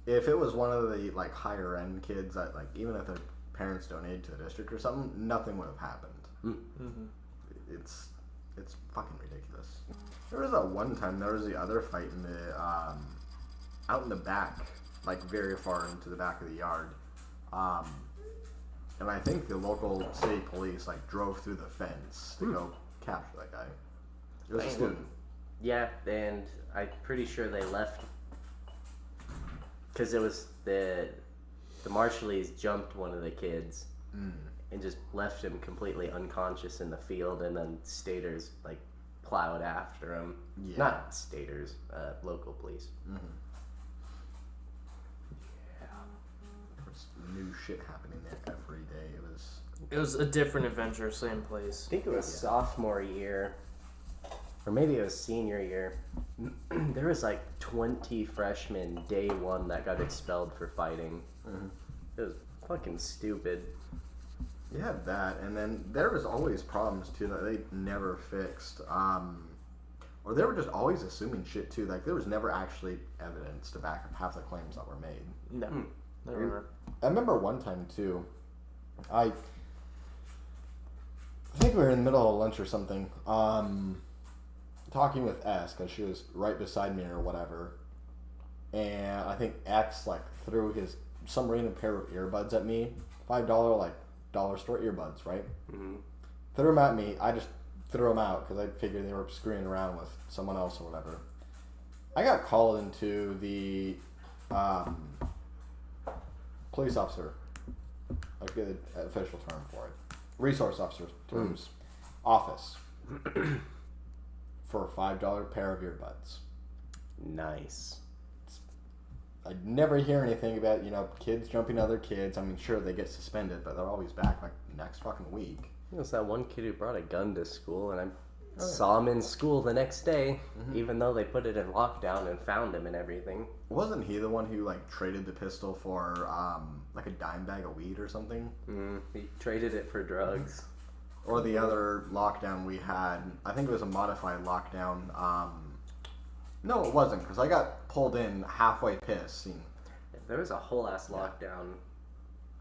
if it was one of the like higher end kids that like even if their parents donated to the district or something, nothing would have happened. Mm-hmm. It's fucking ridiculous. There was that one time there was the other fight in the out in the back, like very far into the back of the yard. And I think the local city police like drove through the fence to go capture that guy. It was a student. Yeah, and I'm pretty sure they left because it was the Marshallese jumped one of the kids and just left him completely unconscious in the field, and then staters like plowed after him. Yeah. Not staters, local police. Mm-hmm. Yeah. There was new shit happening there every day. It was a different adventure, same place. I think it was sophomore year, or maybe it was senior year. There was like 20 freshmen day one that got expelled for fighting. It was fucking stupid. You had that, and then there was always problems too that they never fixed. Or they were just always assuming shit too. Like there was never actually evidence to back up half the claims that were made. No, never. I remember one time too. I think we were in the middle of lunch or something. Talking with S because she was right beside me or whatever, and I think X like threw some random pair of earbuds at me, $5 like dollar store earbuds, right? Threw them at me. I just threw them out because I figured they were screwing around with someone else or whatever. I got called into the police officer. I forget the official term for it. Resource officer terms. Office. For a $5 pair of earbuds. Nice. I never hear anything about, kids jumping other kids. I mean, sure, they get suspended, but they're always back like next fucking week. It was that one kid who brought a gun to school, and I saw him in school the next day, even though they put it in lockdown and found him and everything. Wasn't he the one who, like, traded the pistol for, like, a dime bag of weed or something? He traded it for drugs. Or the other lockdown we had, I think it was a modified lockdown. No, it wasn't, because I got pulled in halfway pissed. There was a whole ass lockdown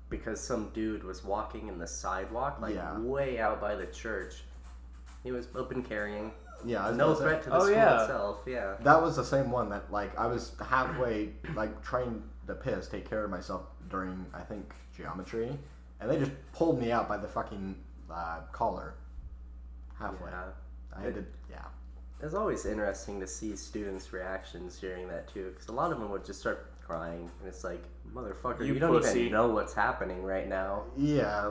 because some dude was walking in the sidewalk, way out by the church. He was open carrying. Yeah, no threat to the school itself. Yeah, that was the same one that I was halfway trying to take care of myself during I think geometry, and they just pulled me out by the fucking collar halfway. Yeah. I had to. It's always interesting to see students' reactions during that too, because a lot of them would just start crying, and it's like, motherfucker, you don't even know what's happening right now. Yeah,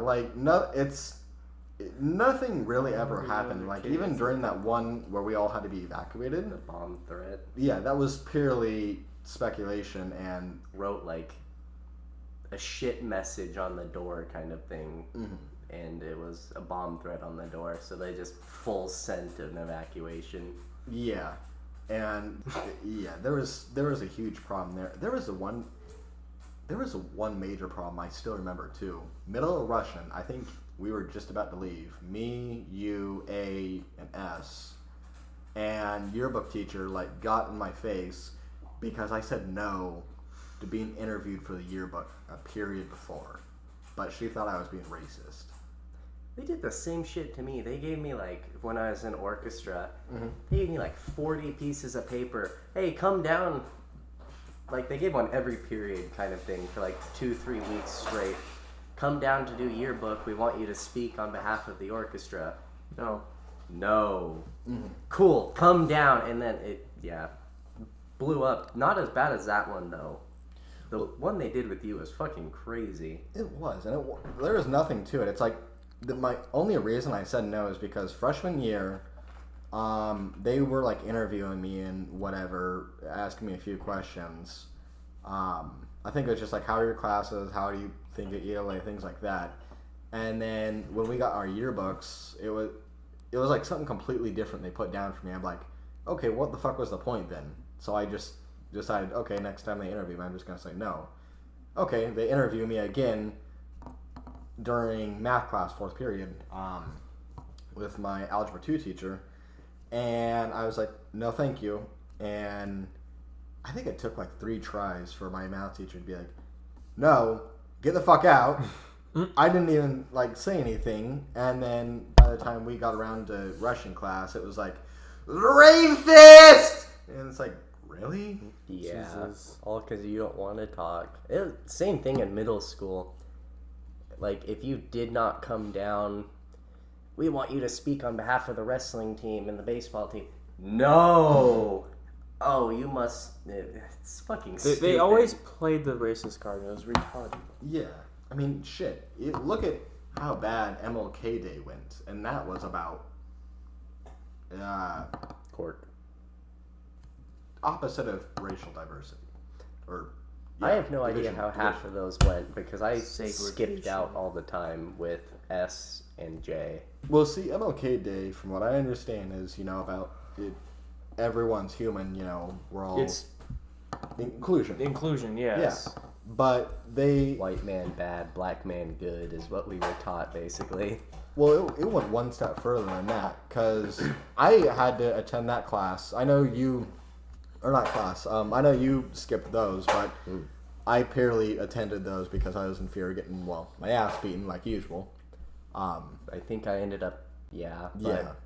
nothing really ever happened. Like, even during that one where we all had to be evacuated. The bomb threat. Yeah, that was purely speculation and... Wrote, like, a shit message on the door kind of thing. And it was a bomb threat on the door, so they just full sent an evacuation. Yeah. And, there was a huge problem there. There was one major problem I still remember, too. Middle of Russian, I think... We were just about to leave. Me, you, A, and S. And yearbook teacher, got in my face because I said no to being interviewed for the yearbook a period before. But she thought I was being racist. They did the same shit to me. They gave me, when I was in orchestra, they gave me, 40 pieces of paper. Hey, come down. They gave one every period kind of thing for, 2-3 weeks straight. Come down to do yearbook. We want you to speak on behalf of the orchestra. No. Cool. Come down. And then it, blew up. Not as bad as that one, though. The one they did with you was fucking crazy. It was. And there was nothing to it. It's my only reason I said no is because freshman year, they were, interviewing me and whatever, asking me a few questions. I think it was just how are your classes, how do you think at ELA, things like that. And then when we got our yearbooks, it was something completely different they put down for me. I'm like, okay, what the fuck was the point then? So I just decided, okay, next time they interview me, I'm just going to say no. Okay, they interview me again during math class, 4th period, with my Algebra 2 teacher. And I was like, no, thank you. And I think it took 3 tries for my math teacher to be like, no, get the fuck out. I didn't even say anything. And then by the time we got around to Russian class, it was racist! And it's really? Yeah. Jesus. All because you don't want to talk. Same thing in middle school. Like, if you did not come down, we want you to speak on behalf of the wrestling team and the baseball team. No! Oh, you must... It's fucking stupid. They always played the racist card, and it was retarded. Yeah. I mean, shit. Look at how bad MLK Day went, and that was about... Court. opposite of racial diversity. Or... I have no idea how half division. of those went, because I skipped Segregation. out all the time with S and J. Well, see, MLK Day, from what I understand, is, about everyone's human, we're all... It's inclusion. inclusion, yes. Yeah. But they... White man bad, black man good is what we were taught, basically. Well, it went one step further than that, because I had to attend that class. I know you... Or not class. I know you skipped those, but I purely attended those because I was in fear of getting, my ass beaten like usual. I think I ended up, Yeah. but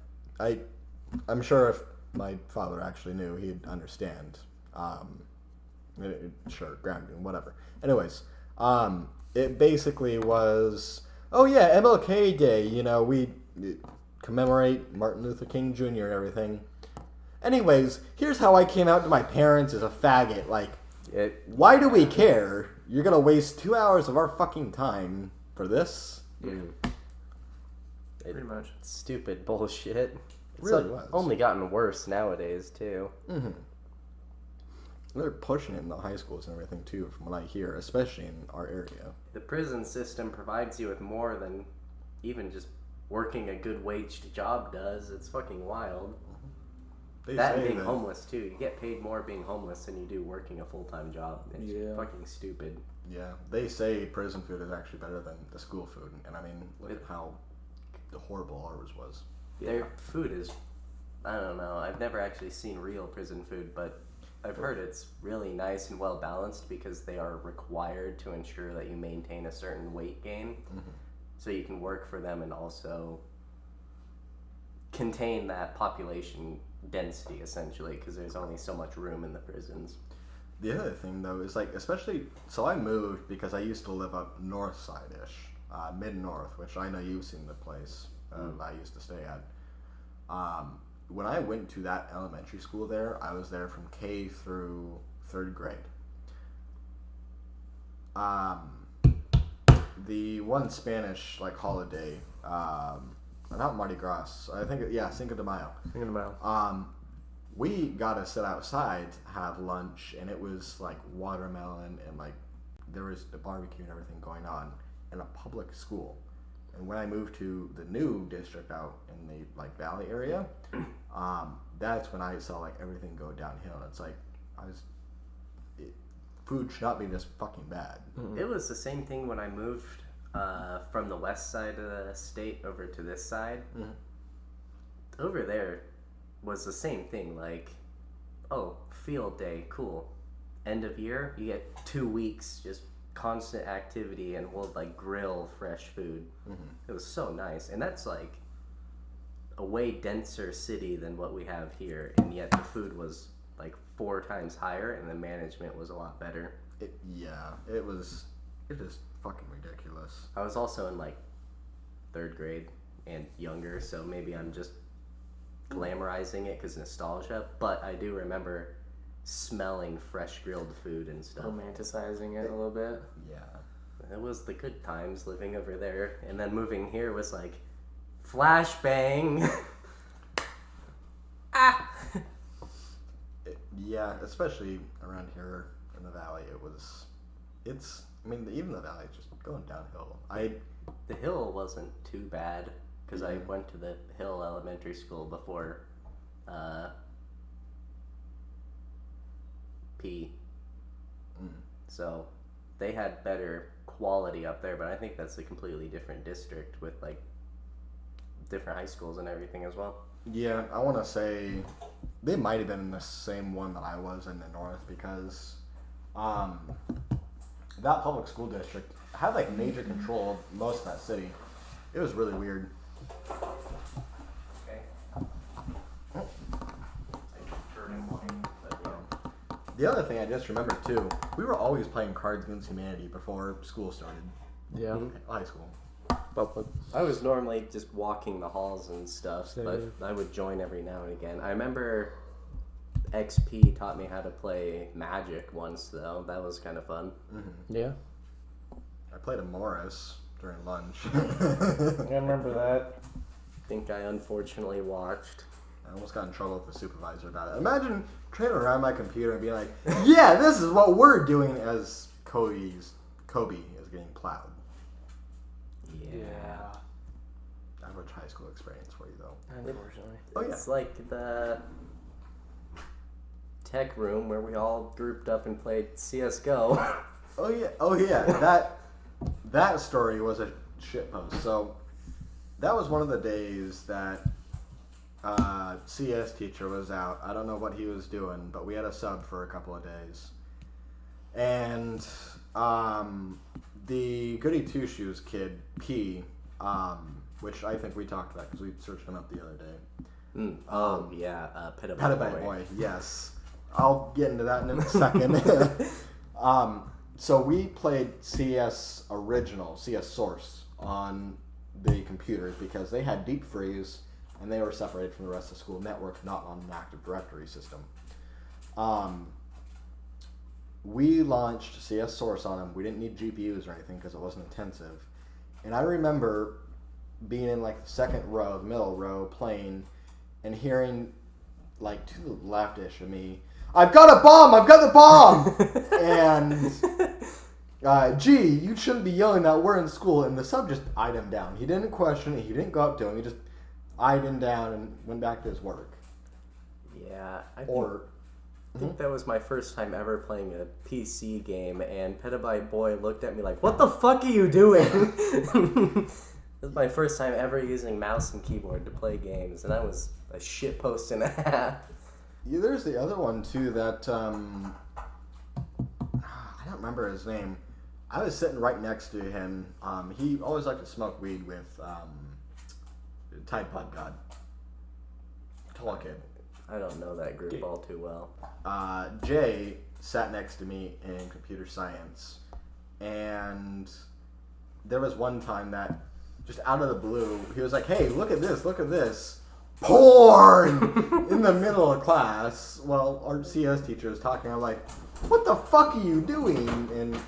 I'm sure if my father actually knew, he'd understand. Sure, grounding, whatever. Anyways, it basically was, MLK Day, we commemorate Martin Luther King Jr. and everything. Anyways, here's how I came out to my parents as a faggot. Like, why do we care? You're gonna waste 2 hours of our fucking time for this? Pretty much. Stupid bullshit. It's Really was. only gotten worse nowadays, too. Mm-hmm. They're pushing it in the high schools and everything, too, from what I hear, especially in our area. The prison system provides you with more than even just working a good waged job does. It's fucking wild. They That and say being that- homeless, too. You get paid more being homeless than you do working a full-time job. It's fucking stupid. Yeah, they say prison food is actually better than the school food, and I mean, look at how horrible ours was. Their food is, I don't know, I've never actually seen real prison food, but I've heard it's really nice and well balanced because they are required to ensure that you maintain a certain weight gain so you can work for them and also contain that population density, essentially, because there's only so much room in the prisons. The other thing, though, is so I moved because I used to live up north side-ish, mid-north, which I know you've seen the place I used to stay at. When I went to that elementary school there, I was there from K through 3rd grade. The one Spanish, holiday, not Mardi Gras, I think, Cinco de Mayo. Thinking about. We got to sit outside, have lunch, and it was watermelon and there was the barbecue and everything going on in a public school. And when I moved to the new district out in the valley area, that's when I saw everything go downhill. It's food should not be this fucking bad. It was the same thing when I moved from the west side of the state over to this side. Over there was the same thing, field day, cool. End of year, you get 2 weeks just constant activity and we'll grill fresh food. It was so nice, and that's a way denser city than what we have here, and yet the food was 4 times higher and the management was a lot better. It is fucking ridiculous. I was also in 3rd grade and younger, so maybe I'm just glamorizing it because nostalgia, but I do remember smelling fresh grilled food and stuff. Romanticizing it a little bit. Yeah. It was the good times living over there, and then moving here was flashbang. Yeah, especially around here in the valley, even the valley is just going downhill. The Hill wasn't too bad because I went to the Hill Elementary School before P. So they had better quality up there, but I think that's a completely different district with different high schools and everything as well. Yeah, I want to say they might have been in the same one that I was in the north because that public school district had major control of most of that city. It was really weird. Okay. The other thing I just remembered too, we were always playing Cards Against Humanity before school started. Yeah. High school. But I was normally just walking the halls and stuff, Same. but I would join every now and again. I remember XP taught me how to play Magic once, though. That was kind of fun. yeah. I played a Morris during lunch. I remember that. I think I unfortunately watched. I almost got in trouble with the supervisor about it. Imagine trailing around my computer and being like, yeah, this is what we're doing as Kobe is getting plowed. Yeah. Average high school experience for you, though. Unfortunately. Oh, yeah. It's like the tech room where we all grouped up and played CSGO. Oh yeah. That story was a shitpost. So that was one of the days that CS teacher was out. I don't know what he was doing, but we had a sub for a couple of days. And the Goody Two Shoes kid, P, which I think we talked about because we searched him up the other day. Petabyte Boy, yes. I'll get into that in a second. So we played CS Original, CS Source on the computers because they had deep freeze and they were separated from the rest of the school network, not on an Active Directory system. We launched CS Source on them. We didn't need GPUs or anything because it wasn't intensive. And I remember being in like the second row, the middle row, playing and hearing like to the left-ish of me, I've got a bomb! I've got the bomb! And, gee, you shouldn't be yelling that. We're in school. And the sub just eyed him down. He didn't question it. He didn't go up to him. He just eyed him down and went back to his work. Yeah. I Mm-hmm. think that was my first time ever playing a PC game, and Petabyte Boy looked at me like, what the fuck are you doing? This was my first time ever using mouse and keyboard to play games, and that was a shitpost and a half. Yeah, there's the other one, too, that, I don't remember his name. I was sitting right next to him. He always liked to smoke weed with Tide Pod God. Tall kid. I don't know that group all too well. Jay sat next to me in computer science, and there was one time that just out of the blue, he was like, hey, look at this. Porn! In the middle of class, while our CS teacher was talking, I'm like, what the fuck are you doing? And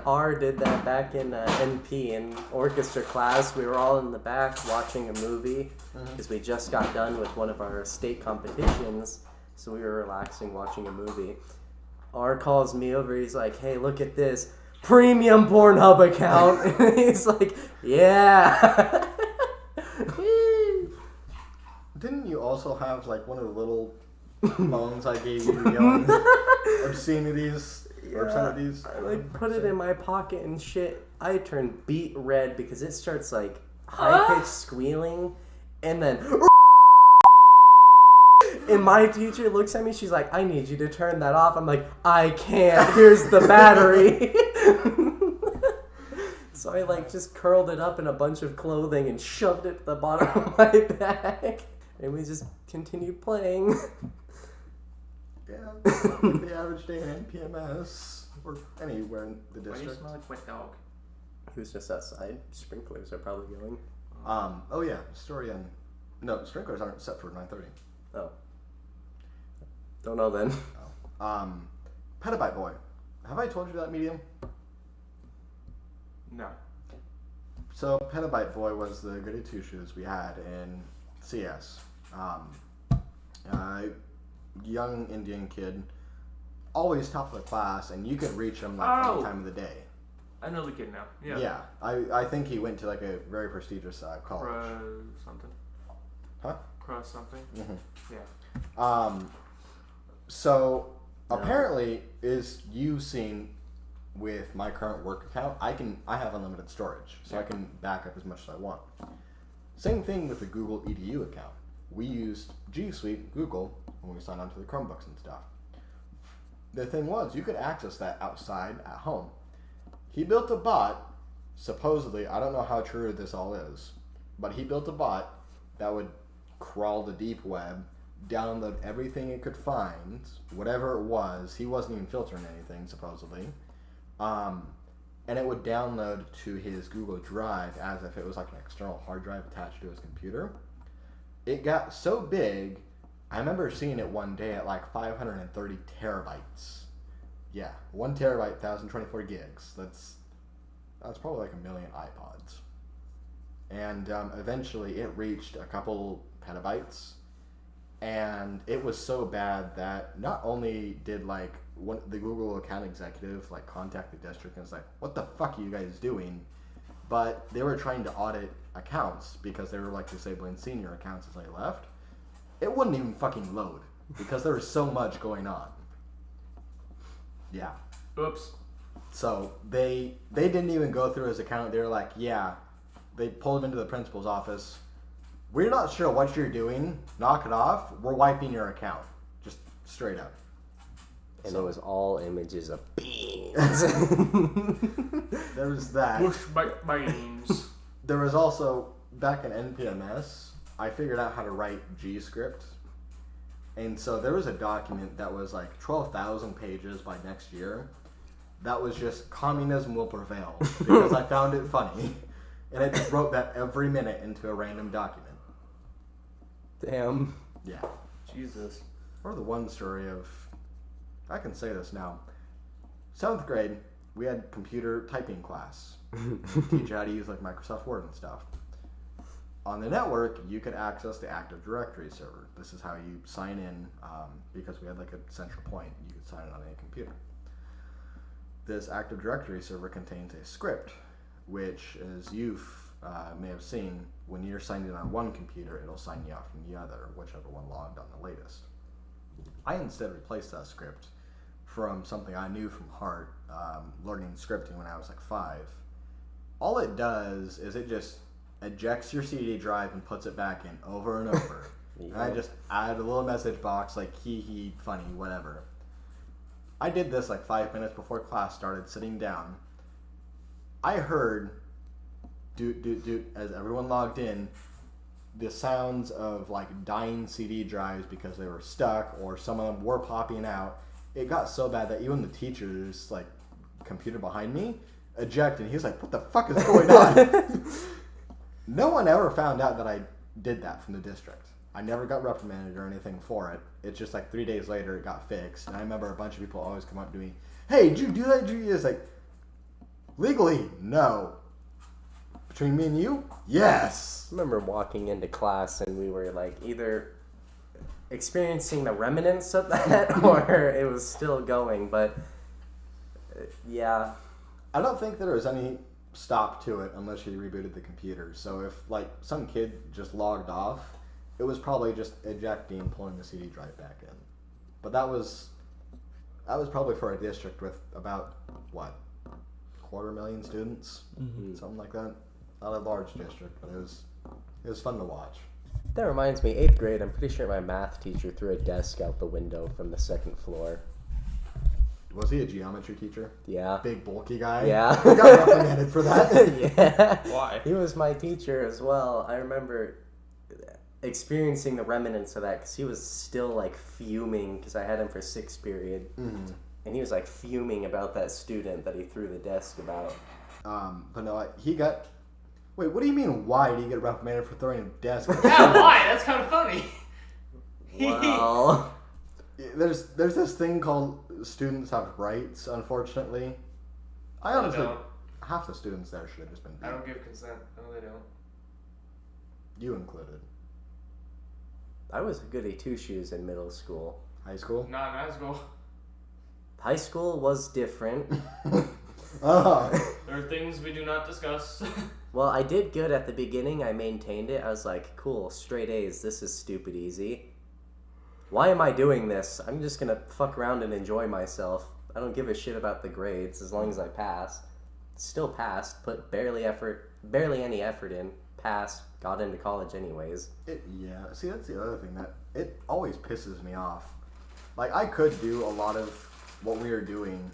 R did that back in NP in orchestra class. We were all in the back watching a movie because we just got done with one of our state competitions, so we were relaxing watching a movie. R calls me over. He's like, hey, look at this premium Pornhub account. And he's like, yeah. didn't you also have like one of the little phones I gave you yelling obscenities? Obscenities? I like put it in my pocket and shit. I turned beet red because it starts like high-pitched squealing, and then and my teacher looks at me, she's like, I need you to turn that off. I'm like, I can't, here's the battery. So I like just curled it up in a bunch of clothing and shoved it to the bottom of my bag, and we just continued playing. Yeah, the average day in NPMS or anywhere in the Why do you district. smell like wet dog? He was just outside. Sprinklers are probably going. Oh yeah, story on. No, sprinklers aren't set for 9:30. Oh. Don't know then. Petabyte Boy. Have I told you that medium? No. So Petabyte Boy was the goody two shoes we had in CS. Young Indian kid, always top of the class, and you could reach him like any time of the day. I know the kid now. Yeah. Yeah, I think he went to like a very prestigious college. Cross something. Huh? Cross something. Mm-hmm. Yeah. So apparently, is you seen with my current work account? I have unlimited storage, so I can back up as much as I want. Same thing with the Google EDU account. We used G Suite Google when we signed on to the Chromebooks and stuff. The thing was, you could access that outside at home. He built a bot, supposedly, I don't know how true this all is, but he built a bot that would crawl the deep web, download everything it could find, whatever it was. He wasn't even filtering anything, supposedly. and it would download to his Google Drive as if it was like an external hard drive attached to his computer. It got so big, I remember seeing it one day at like 530 terabytes. Yeah, 1 terabyte, 1024 gigs. That's probably like 1 million iPods. And eventually it reached a couple petabytes. And it was so bad that not only did like the Google account executive like contact the district and was like, what the fuck are you guys doing? But they were trying to audit accounts because they were like disabling senior accounts as they left. It wouldn't even fucking load because there was so much going on. Yeah. Oops. So they didn't even go through his account. They were like, yeah. They pulled him into the principal's office. We're not sure what you're doing. Knock it off. We're wiping your account. Just straight up. And it was all images of beans. There was that. Bush beans. There was also, back in NPMS, I figured out how to write G-script. And so there was a document that was like 12,000 pages by next year. That was just communism will prevail. Because I found it funny. And I just wrote that every minute into a random document. Damn. Yeah. Jesus. Or the one story of, I can say this now. 7th grade, we had computer typing class. Teach you how to use like Microsoft Word and stuff. On the network, you could access the Active Directory server. This is how you sign in, because we had like a central point. You could sign in on any computer. This Active Directory server contains a script, which, as you may have seen, when you're signed in on one computer, it'll sign you out from the other, whichever one logged on the latest. I instead replaced that script from something I knew from heart, learning scripting when I was like 5. All it does is it just ejects your CD drive and puts it back in over and over. Yeah. And I just add a little message box like hee, funny, whatever. I did this like 5 minutes before class started, sitting down. I heard, doot, as everyone logged in, the sounds of like dying CD drives because they were stuck or some of them were popping out. It got so bad that even the teacher's like computer behind me ejected. He was like, what the fuck is going on? No one ever found out that I did that from the district. I never got reprimanded or anything for it. It's just like 3 days later it got fixed. And I remember a bunch of people always come up to me, hey, did you do that? It's like, legally, no. Between me and you, yes. I remember walking into class and we were like either experiencing the remnants of that or it was still going, but yeah. I don't think there was any stop to it unless you rebooted the computer. So if like some kid just logged off, it was probably just ejecting and pulling the CD drive back in. But that was probably for a district with about what, 250,000 students, something like that. Not a large district, but it was fun to watch. That reminds me, 8th grade, I'm pretty sure my math teacher threw a desk out the window from the 2nd floor. Was he a geometry teacher? Yeah. Big bulky guy? Yeah. He got reprimanded for that. Yeah. Why? He was my teacher as well. I remember experiencing the remnants of that because he was still like fuming because I had him for 6th period. Mm-hmm. And he was like fuming about that student that he threw the desk about. But no, he got... Wait, what do you mean why did he get reprimanded for throwing a desk? Yeah, why? That's kind of funny. Well... There's this thing called students have rights, unfortunately. I honestly... don't. Half the students there should have just been beat. I don't give consent. No, they don't. You included. I was a goody two-shoes in middle school. High school? Not in high school. High school was different. Oh. There are things we do not discuss. Well, I did good at the beginning. I maintained it. I was like, cool, straight A's. This is stupid easy. Why am I doing this? I'm just going to fuck around and enjoy myself. I don't give a shit about the grades as long as I pass. Still passed, put barely any effort in. Passed, got into college anyways. Yeah, see, that's the other thing that it always pisses me off. Like, I could do a lot of what we were doing.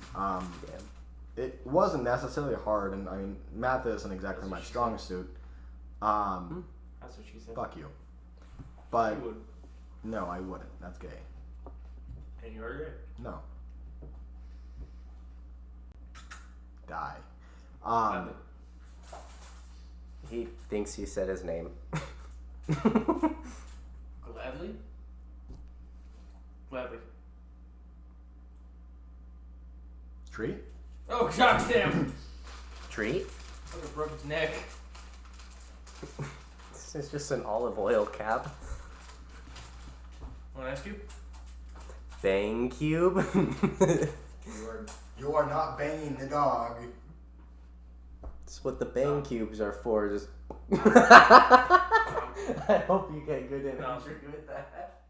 It wasn't necessarily hard, and I mean, math isn't exactly my strong suit. That's what she said. Fuck you. But, You would. no, I wouldn't. That's gay. And you are gay. No. Die. He thinks you said his name. Gladly? Gladly. Tree? Oh, goddamn! Treat? I would have broke its neck. This is just an olive oil cap. Want to ask you? Bang cube? You are not banging the dog. That's what the bang cubes are for. Just I hope you get good imagery with that.